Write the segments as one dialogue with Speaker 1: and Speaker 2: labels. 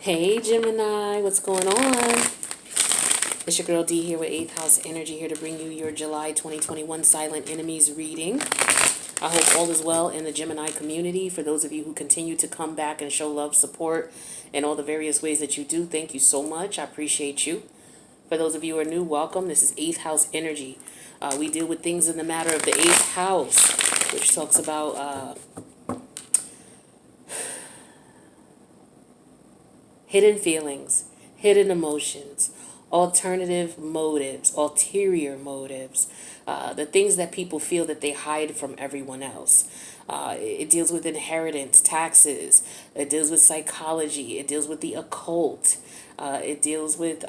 Speaker 1: Hey Gemini, what's going on? It's your girl D here with 8th House Energy, here to bring you your July 2021 Silent Enemies reading. I hope all is well in the Gemini community. For those of you who continue to come back and show love, support, and all the various ways that you do, thank you so much. I appreciate you. For those of you who are new, welcome. This is 8th House Energy. We deal with things in the matter of the 8th house, which talks about hidden feelings, hidden emotions, alternative motives, ulterior motives, the things that people feel that they hide from everyone else. It deals with inheritance, taxes. It deals with psychology. It deals with the occult. It deals with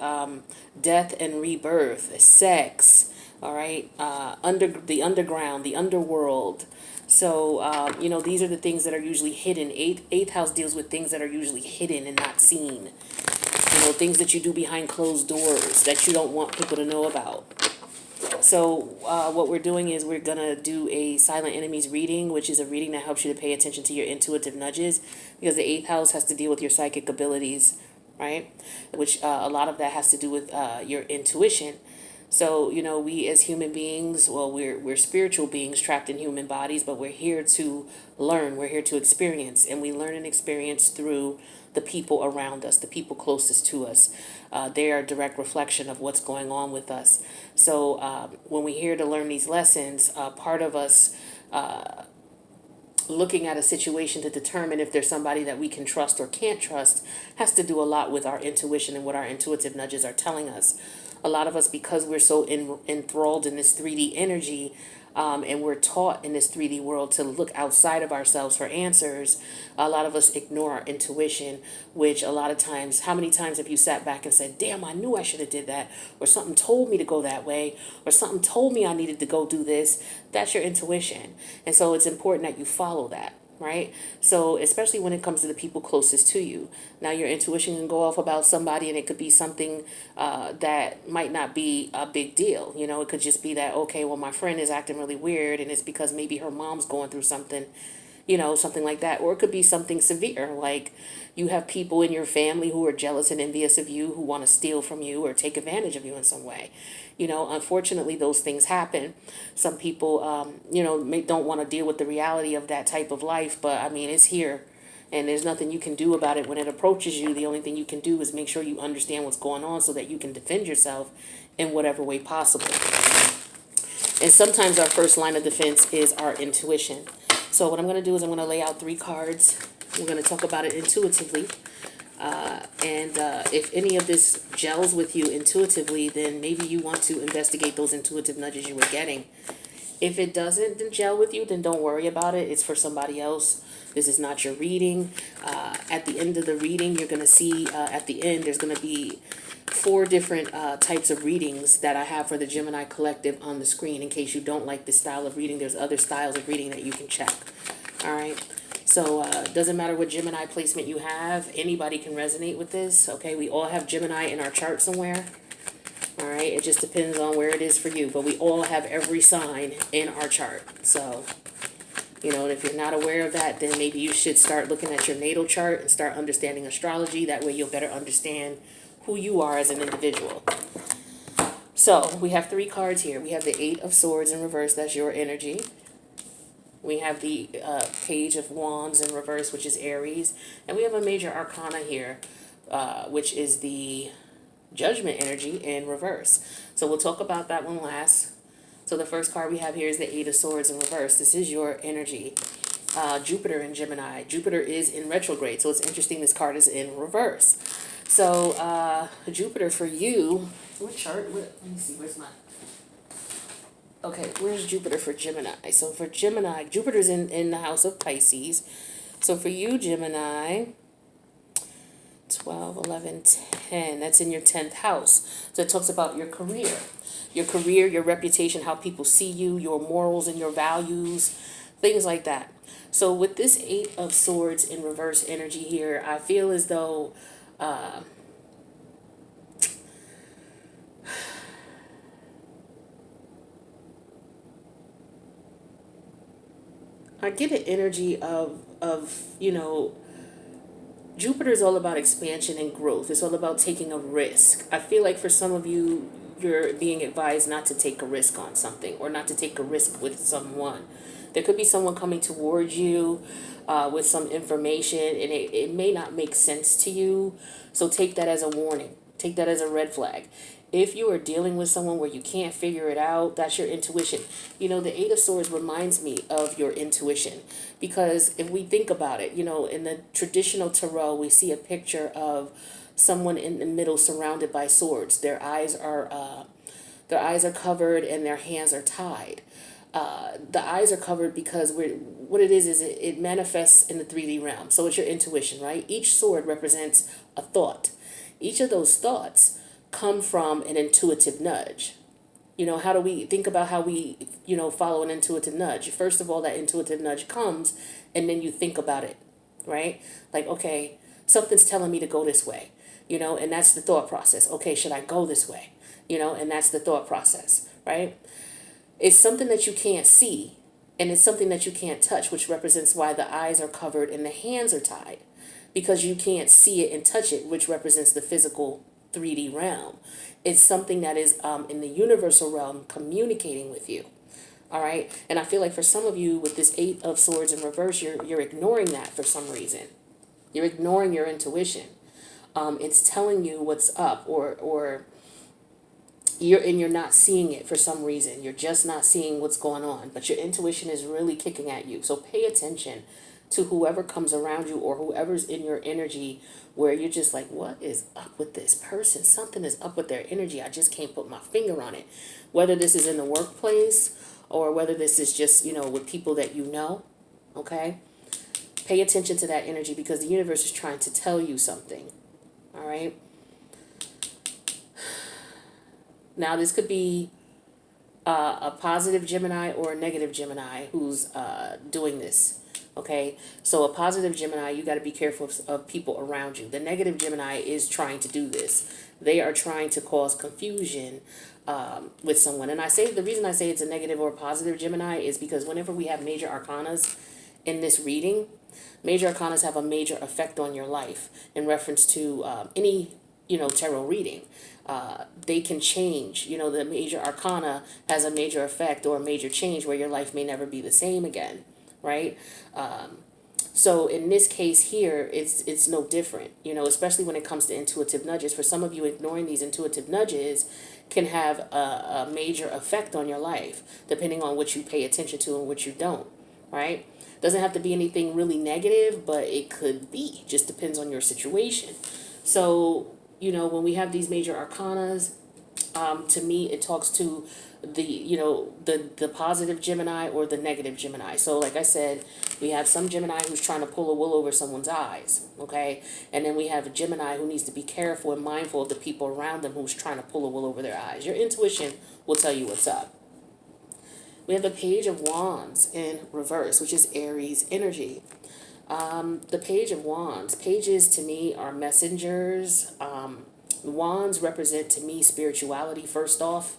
Speaker 1: death and rebirth, sex. All right, the underground, the underworld. So, these are the things that are usually hidden. Eighth house deals with things that are usually hidden and not seen. Things that you do behind closed doors that you don't want people to know about. So what we're doing is we're going to do a Silent Enemies reading, which is a reading that helps you to pay attention to your intuitive nudges, because the 8th house has to deal with your psychic abilities, right? Which a lot of that has to do with your intuition. So, we as human beings, well, we're spiritual beings trapped in human bodies, but we're here to learn. We're here to experience, and we learn and experience through the people around us, the people closest to us. They are a direct reflection of what's going on with us. So when we're here to learn these lessons, part of us looking at a situation to determine if there's somebody that we can trust or can't trust has to do a lot with our intuition and what our intuitive nudges are telling us. A lot of us, because we're so enthralled in this 3D energy, and we're taught in this 3D world to look outside of ourselves for answers, a lot of us ignore our intuition, which a lot of times, how many times have you sat back and said, damn, I knew I should have did that, or something told me to go that way, or something told me I needed to go do this? That's your intuition. And so it's important that you follow that. Right? So especially when it comes to the people closest to you. Now your intuition can go off about somebody and it could be something that might not be a big deal. It could just be that, okay, well, my friend is acting really weird and it's because maybe her mom's going through something, something like that. Or it could be something severe, like you have people in your family who are jealous and envious of you, who want to steal from you or take advantage of you in some way. Unfortunately, those things happen. Some people, don't want to deal with the reality of that type of life, but I mean, it's here. And there's nothing you can do about it when it approaches you. The only thing you can do is make sure you understand what's going on so that you can defend yourself in whatever way possible. And sometimes our first line of defense is our intuition. So what I'm going to do is I'm going to lay out 3 cards. We're going to talk about it intuitively. And if any of this gels with you intuitively, then maybe you want to investigate those intuitive nudges you were getting. If it doesn't gel with you, then don't worry about it. It's for somebody else. This is not your reading. At the end of the reading, you're going to see at the end, there's going to be 4 different types of readings that I have for the Gemini Collective on the screen. In case you don't like this style of reading, there's other styles of reading that you can check. All right. So it doesn't matter what Gemini placement you have. Anybody can resonate with this. Okay, we all have Gemini in our chart somewhere. All right, it just depends on where it is for you. But we all have every sign in our chart. So, and if you're not aware of that, then maybe you should start looking at your natal chart and start understanding astrology. That way you'll better understand who you are as an individual. So we have 3 cards here. We have the 8 of Swords in reverse. That's your energy. We have the Page of Wands in reverse, which is Aries. And we have a major arcana here, which is the Judgment energy in reverse. So we'll talk about that one last. So the first card we have here is the 8 of Swords in reverse. This is your energy. Jupiter in Gemini. Jupiter is in retrograde. So it's interesting this card is in reverse. So Jupiter for you, what chart? Let me see, where's my... Okay, where's Jupiter for Gemini? So for Gemini, Jupiter's in the house of Pisces. So for you, Gemini, 12, 11, 10, that's in your 10th house. So it talks about your career, your reputation, how people see you, your morals and your values, things like that. So with this 8 of Swords in reverse energy here, I feel as though... I get an energy of Jupiter is all about expansion and growth. It's all about taking a risk. I feel like for some of you, you're being advised not to take a risk on something or not to take a risk with someone. There could be someone coming towards you with some information, and it may not make sense to you. So take that as a warning. Take that as a red flag. If you are dealing with someone where you can't figure it out, that's your intuition. You know, the Eight of Swords reminds me of your intuition, because if we think about it, you know, in the traditional tarot, we see a picture of someone in the middle surrounded by swords. Their eyes are covered and their hands are tied. The eyes are covered because what it is it manifests in the 3D realm. So it's your intuition, right? Each sword represents a thought. Each of those thoughts come from an intuitive nudge. You know, how do we think about how we, you know, follow an intuitive nudge? First of all, that intuitive nudge comes and then you think about it, right? Like, okay, something's telling me to go this way, you know, and that's the thought process. Okay, should I go this way? You know, and that's the thought process, right? It's something that you can't see and it's something that you can't touch, which represents why the eyes are covered and the hands are tied, because you can't see it and touch it, which represents the physical 3D realm. It's something that is in the universal realm communicating with you. All right. And I feel like for some of you with this Eight of Swords in reverse, you're ignoring that for some reason. You're ignoring your intuition. It's telling you what's up, or you're not seeing it for some reason. You're just not seeing what's going on, but your intuition is really kicking at you. So pay attention to whoever comes around you or whoever's in your energy, where you're just like, what is up with this person? Something is up with their energy. I just can't put my finger on it. Whether this is in the workplace or whether this is just, you know, with people that you know, okay? Pay attention to that energy, because the universe is trying to tell you something, all right? Now, this could be a positive Gemini or a negative Gemini who's doing this. Okay, so a positive Gemini, you got to be careful of people around you. The negative Gemini is trying to do this. They are trying to cause confusion with someone. And I say the reason I say it's a negative or positive Gemini is because whenever we have major arcanas in this reading, major arcanas have a major effect on your life in reference to any, you know, tarot reading. They can change. You know, the major arcana has a major effect or a major change where your life may never be the same again, right? So in this case here, it's no different, you know, especially when it comes to intuitive nudges. For some of you, ignoring these intuitive nudges can have a major effect on your life, depending on what you pay attention to and what you don't, right? Doesn't have to be anything really negative, but it could be. Just depends on your situation. So, you know, when we have these major arcanas, to me, it talks to the, you know, the positive Gemini or the negative Gemini. So like I said, we have some Gemini who's trying to pull a wool over someone's eyes, okay? And then we have a Gemini who needs to be careful and mindful of the people around them who's trying to pull a wool over their eyes. Your intuition will tell you what's up. We have the Page of Wands in reverse, which is Aries energy. The Page of Wands. Pages to me are messengers. Wands represent to me spirituality first off,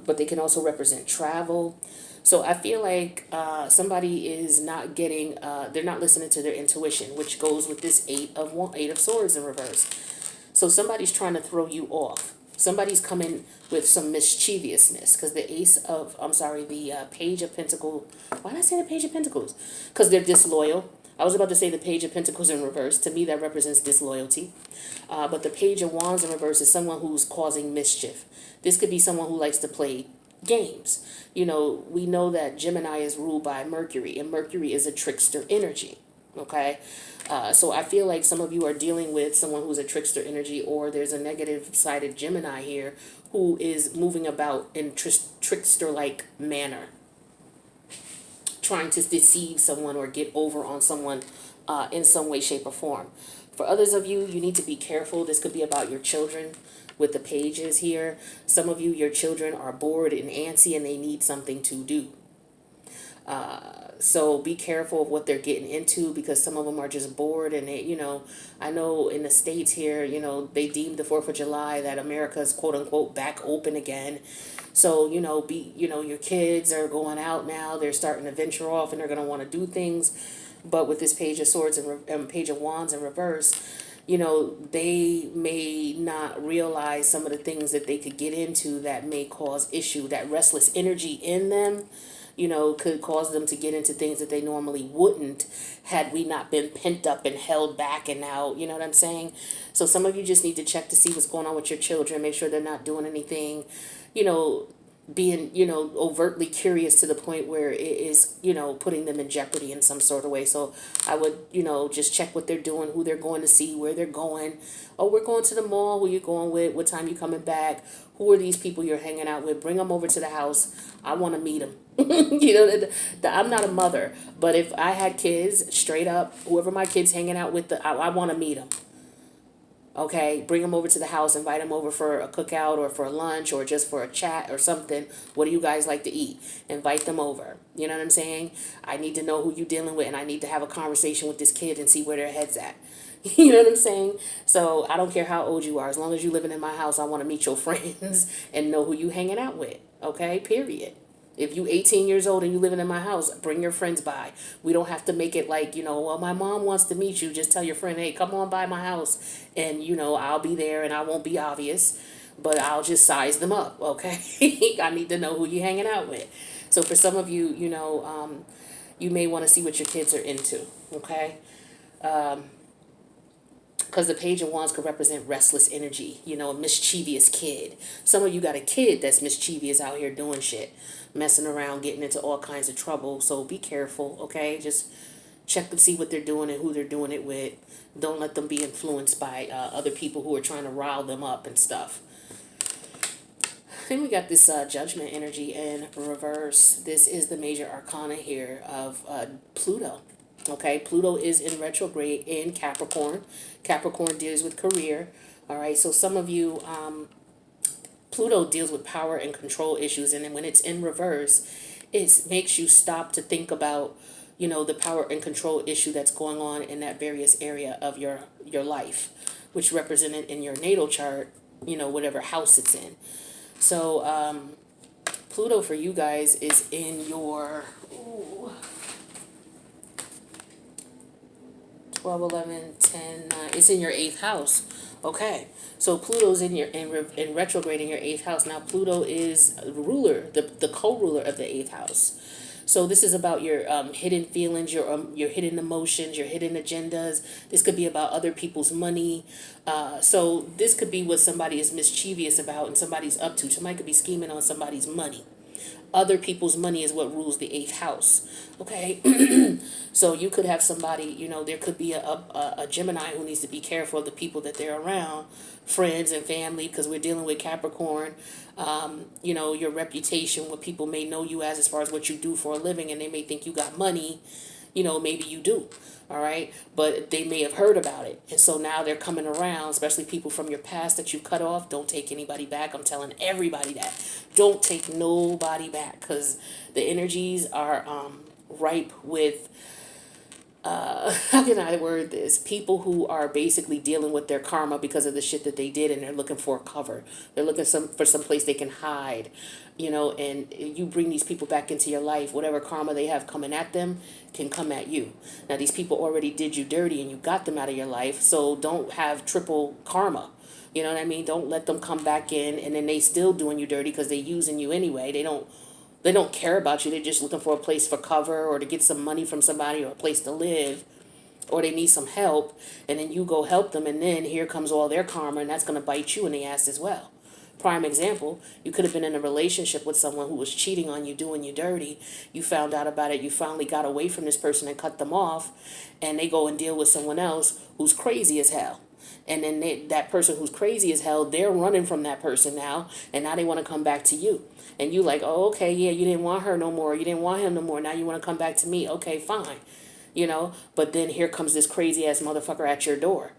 Speaker 1: but they can also represent travel. So I feel like somebody is not getting, they're not listening to their intuition, which goes with this Eight of Swords in reverse. So somebody's trying to throw you off. Somebody's coming with some mischievousness, because the Page of Pentacles. Why did I say the Page of Pentacles? Because they're disloyal. I was about to say the Page of Pentacles in reverse. To me, that represents disloyalty. But the Page of Wands in reverse is someone who's causing mischief. This could be someone who likes to play games. You know, we know that Gemini is ruled by Mercury, and Mercury is a trickster energy. Okay? So I feel like some of you are dealing with someone who's a trickster energy, or there's a negative-sided Gemini here who is moving about in trickster-like manner, trying to deceive someone or get over on someone in some way, shape, or form. For others of you, you need to be careful. This could be about your children with the pages here. Some of you, your children are bored and antsy and they need something to do. So be careful of what they're getting into, because some of them are just bored and they, you know, I know in the States here, you know, they deemed the 4th of July that America's quote unquote back open again. So, you know, your kids are going out now. They're starting to venture off and they're going to want to do things. But with this Page of Swords and Page of Wands in reverse, you know, they may not realize some of the things that they could get into that may cause issue. That restless energy in them, you know, could cause them to get into things that they normally wouldn't had we not been pent up and held back and now, you know what I'm saying? So some of you just need to check to see what's going on with your children, make sure they're not doing anything, you know, being, you know, overtly curious to the point where it is, you know, putting them in jeopardy in some sort of way. So I would, you know, just check what they're doing, who they're going to see, where they're going. Oh, we're going to the mall. Who you going with? What time you coming back? Who are these people you're hanging out with? Bring them over to the house. I want to meet them. You know, I'm not a mother, but if I had kids, straight up, whoever my kids hanging out with, I want to meet them. Okay, bring them over to the house, invite them over for a cookout or for lunch or just for a chat or something. What do you guys like to eat? Invite them over. You know what I'm saying? I need to know who you're dealing with, and I need to have a conversation with this kid and see where their head's at. You know what I'm saying? So I don't care how old you are. As long as you're living in my house, I want to meet your friends and know who you hanging out with. Okay, period. If you 18 years old and you living in my house, bring your friends by. We don't have to make it like, you know, well, my mom wants to meet you. Just tell your friend, hey, come on by my house. And, you know, I'll be there and I won't be obvious. But I'll just size them up, okay? I need to know who you're hanging out with. So for some of you, you know, you may want to see what your kids are into, okay? Because the Page of Wands could represent restless energy, you know, a mischievous kid. Some of you got a kid that's mischievous out here doing shit, messing around, getting into all kinds of trouble. So be careful, okay? Just check to see what they're doing and who they're doing it with. Don't let them be influenced by other people who are trying to rile them up and stuff. Then we got this Judgment energy in reverse. This is the major arcana here of Pluto. Okay, Pluto is in retrograde in Capricorn. Capricorn deals with career. All right, so some of you, Pluto deals with power and control issues. And then when it's in reverse, it makes you stop to think about, you know, the power and control issue that's going on in that various area of your life, which represented in your natal chart, you know, whatever house it's in. So Pluto for you guys is in your 12, 11, 10, 9. It's in your 8th house. Okay. So Pluto's in your in retrograde in your 8th house. Now Pluto is ruler, the co-ruler of the 8th house. So this is about your hidden feelings, your hidden emotions, your hidden agendas. This could be about other people's money. So this could be what somebody is mischievous about and somebody's up to. Somebody could be scheming on somebody's money. Other people's money is what rules the 8th house. Okay. So you could have somebody, you know, there could be a Gemini who needs to be careful of the people that they're around, friends and family, because we're dealing with Capricorn. You know, your reputation, what people may know you as far as what you do for a living, and they may think you got money. You know, maybe you do. All right. But they may have heard about it. And so now they're coming around, especially people from your past that you cut off. Don't take anybody back. I'm telling everybody that. Don't take nobody back, because the energies are ripe with how can I word this? People who are basically dealing with their karma because of the shit that they did, and they're looking for a cover. They're looking for some place they can hide, you know, and you bring these people back into your life. Whatever karma they have coming at them can come at you. Now, these people already did you dirty and you got them out of your life, so don't have triple karma. You know what I mean? Don't let them come back in and then they still doing you dirty because they using you anyway. They don't care about you. They're just looking for a place for cover or to get some money from somebody or a place to live, or they need some help, and then you go help them, and then here comes all their karma, and that's going to bite you in the ass as well. Prime example, you could have been in a relationship with someone who was cheating on you, doing you dirty. You found out about it. You finally got away from this person and cut them off, and they go and deal with someone else who's crazy as hell. And then that person who's crazy as hell, they're running from that person now, and now they want to come back to you. And you like, oh, okay, yeah, you didn't want her no more. You didn't want him no more. Now you want to come back to me. Okay, fine. You know, but then here comes this crazy ass motherfucker at your door.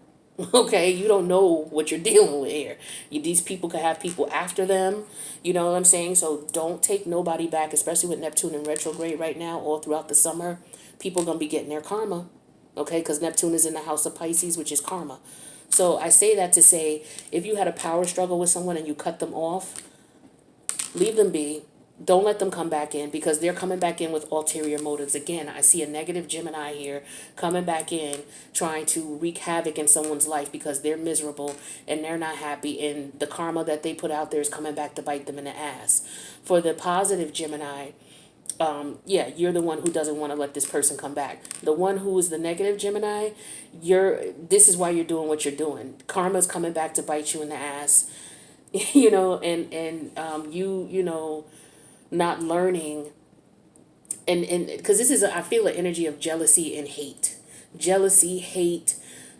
Speaker 1: Okay, you don't know what you're dealing with here. These people could have people after them. You know what I'm saying? So don't take nobody back, especially with Neptune in retrograde right now, all throughout the summer. People are going to be getting their karma. Okay, because Neptune is in the house of Pisces, which is karma. So I say that to say, if you had a power struggle with someone and you cut them off, leave them be. Don't let them come back in, because they're coming back in with ulterior motives. Again, I see a negative Gemini here coming back in, trying to wreak havoc in someone's life because they're miserable and they're not happy. And the karma that they put out there is coming back to bite them in the ass. For the positive Gemini, yeah, you're the one who doesn't want to let this person come back. The one who is the negative Gemini, this is why you're doing what you're doing. Karma's coming back to bite you in the ass, and not learning, and because this is I feel an energy of jealousy and hate. Jealousy, hate,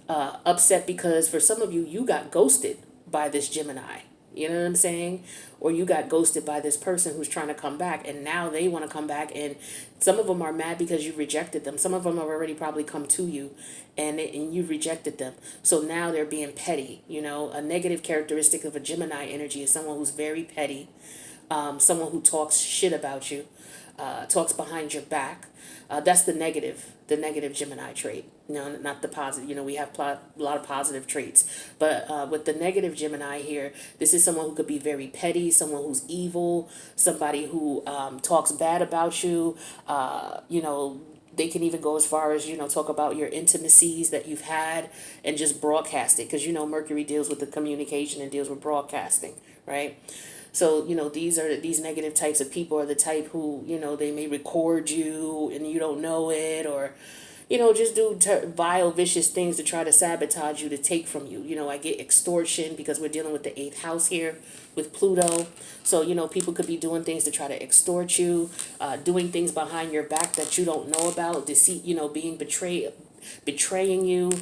Speaker 1: upset because for some of you, you got ghosted by this Gemini. You know what I'm saying? Or you got ghosted by this person who's trying to come back, and now they want to come back, and some of them are mad because you rejected them. Some of them have already probably come to you, and you rejected them. So now they're being petty. A negative characteristic of a Gemini energy is someone who's very petty, someone who talks shit about you, talks behind your back. That's the negative Gemini trait. No, not the positive. We have a lot of positive traits. But with the negative Gemini here, this is someone who could be very petty, someone who's evil, somebody who talks bad about you. They can even go as far as, talk about your intimacies that you've had and just broadcast it. Because, Mercury deals with the communication and deals with broadcasting, right? So, these negative types of people are the type who, they may record you and you don't know it, or, just do vile, vicious things to try to sabotage you, to take from you. I get extortion because we're dealing with the 8th house here with Pluto. So, people could be doing things to try to extort you, doing things behind your back that you don't know about, deceit, being betraying you.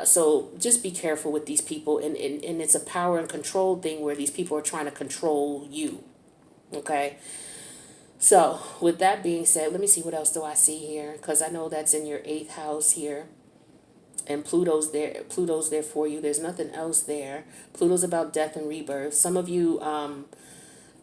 Speaker 1: So just be careful with these people. And it's a power and control thing where these people are trying to control you. Okay. So with that being said, let me see what else do I see here. Because I know that's in your 8th house here. And Pluto's there for you. There's nothing else there. Pluto's about death and rebirth. Some of you,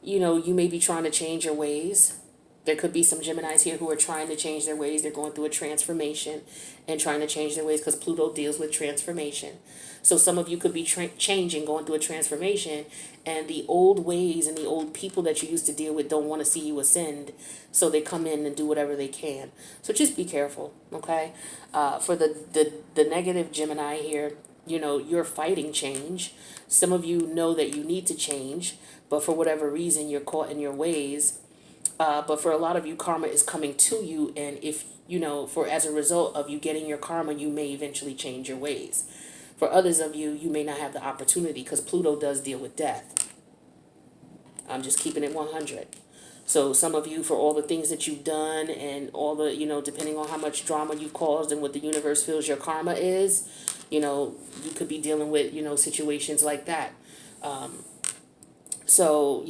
Speaker 1: you may be trying to change your ways. There could be some Geminis here who are trying to change their ways. They're going through a transformation and trying to change their ways because Pluto deals with transformation. So some of you could be changing, going through a transformation, and the old ways and the old people that you used to deal with don't want to see you ascend. So they come in and do whatever they can. So just be careful, okay? For the negative Gemini here, you're fighting change. Some of you know that you need to change, but for whatever reason, you're caught in your ways. But for a lot of you, karma is coming to you, and if as a result of you getting your karma, you may eventually change your ways. For others of you, you may not have the opportunity because Pluto does deal with death. I'm just keeping it 100. So some of you, for all the things that you've done and all the, depending on how much drama you've caused and what the universe feels your karma is, you could be dealing with, situations like that. So,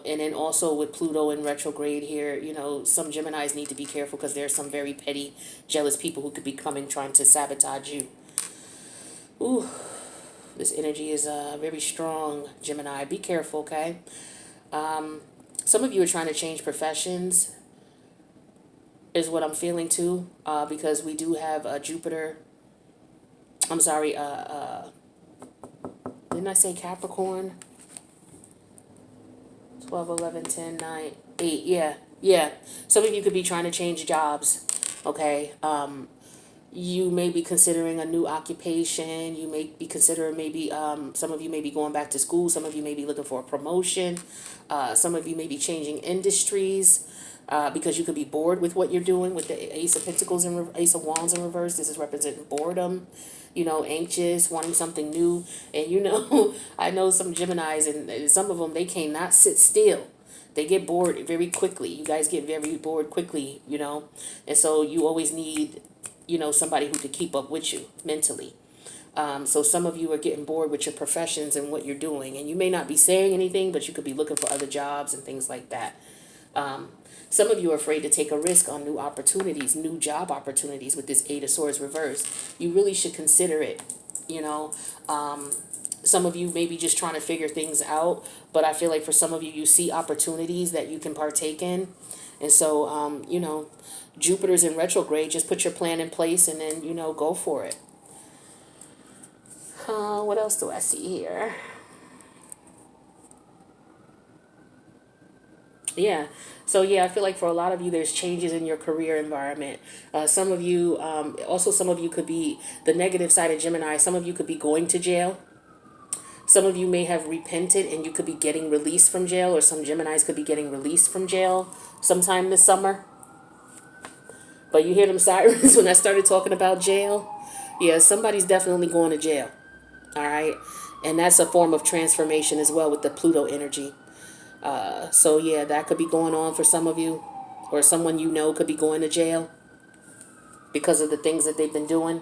Speaker 1: and then also with Pluto in retrograde here, some Geminis need to be careful because there's some very petty, jealous people who could be coming trying to sabotage you. Ooh, this energy is very strong, Gemini. Be careful, okay? Some of you are trying to change professions is what I'm feeling too, because we do have Jupiter. I'm sorry, didn't I say Capricorn? 12, 11, 10, 9, 8. Yeah. Some of you could be trying to change jobs, okay? You may be considering a new occupation. You may be considering maybe, some of you may be going back to school. Some of you may be looking for a promotion. Some of you may be changing industries because you could be bored with what you're doing with the Ace of Pentacles and Ace of Wands in reverse. This is representing boredom, anxious, wanting something new. And, I know some Geminis and some of them, they cannot sit still. They get bored very quickly. You guys get very bored quickly, and so you always need somebody who could keep up with you mentally. So some of you are getting bored with your professions and what you're doing, and you may not be saying anything, but you could be looking for other jobs and things like that. Some of you are afraid to take a risk on new opportunities, new job opportunities with this 8 of Swords reverse. You really should consider it, Some of you may be just trying to figure things out, but I feel like for some of you, you see opportunities that you can partake in. And so, Jupiter's in retrograde. Just put your plan in place and then, go for it. What else do I see here? Yeah. So yeah, I feel like for a lot of you, there's changes in your career environment. Some of you, also some of you could be the negative side of Gemini. Some of you could be going to jail. Some of you may have repented and you could be getting released from jail, or some Geminis could be getting released from jail sometime this summer. But you hear them sirens when I started talking about jail? Yeah, somebody's definitely going to jail. All right. And that's a form of transformation as well with the Pluto energy. So yeah, that could be going on for some of you, or someone you know could be going to jail because of the things that they've been doing.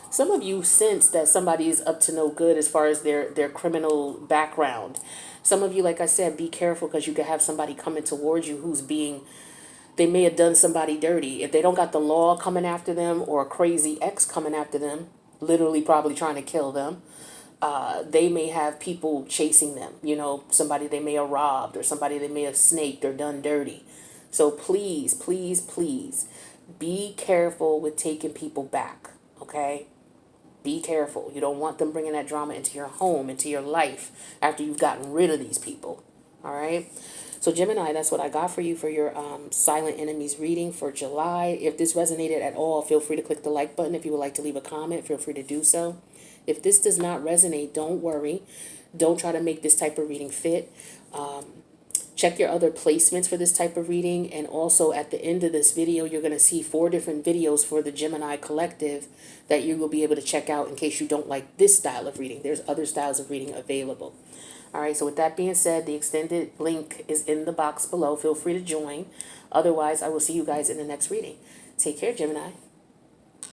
Speaker 1: Some of you sense that somebody is up to no good as far as their criminal background. Some of you, like I said, be careful because you could have somebody coming towards you who's being, they may have done somebody dirty. If they don't got the law coming after them or a crazy ex coming after them, literally probably trying to kill them, they may have people chasing them. You know, somebody they may have robbed or somebody they may have snaked or done dirty. So please, please, please be careful with taking people back, okay? Be careful. You don't want them bringing that drama into your home, into your life after you've gotten rid of these people, all right? So Gemini, that's what I got for you for your Silent Enemies reading for July. If this resonated at all, feel free to click the like button. If you would like to leave a comment, feel free to do so. If this does not resonate, don't worry. Don't try to make this type of reading fit. Check your other placements for this type of reading. And also at the end of this video, you're going to see 4 different videos for the Gemini Collective that you will be able to check out in case you don't like this style of reading. There's other styles of reading available. All right, so with that being said, the extended link is in the box below. Feel free to join. Otherwise, I will see you guys in the next reading. Take care, Gemini.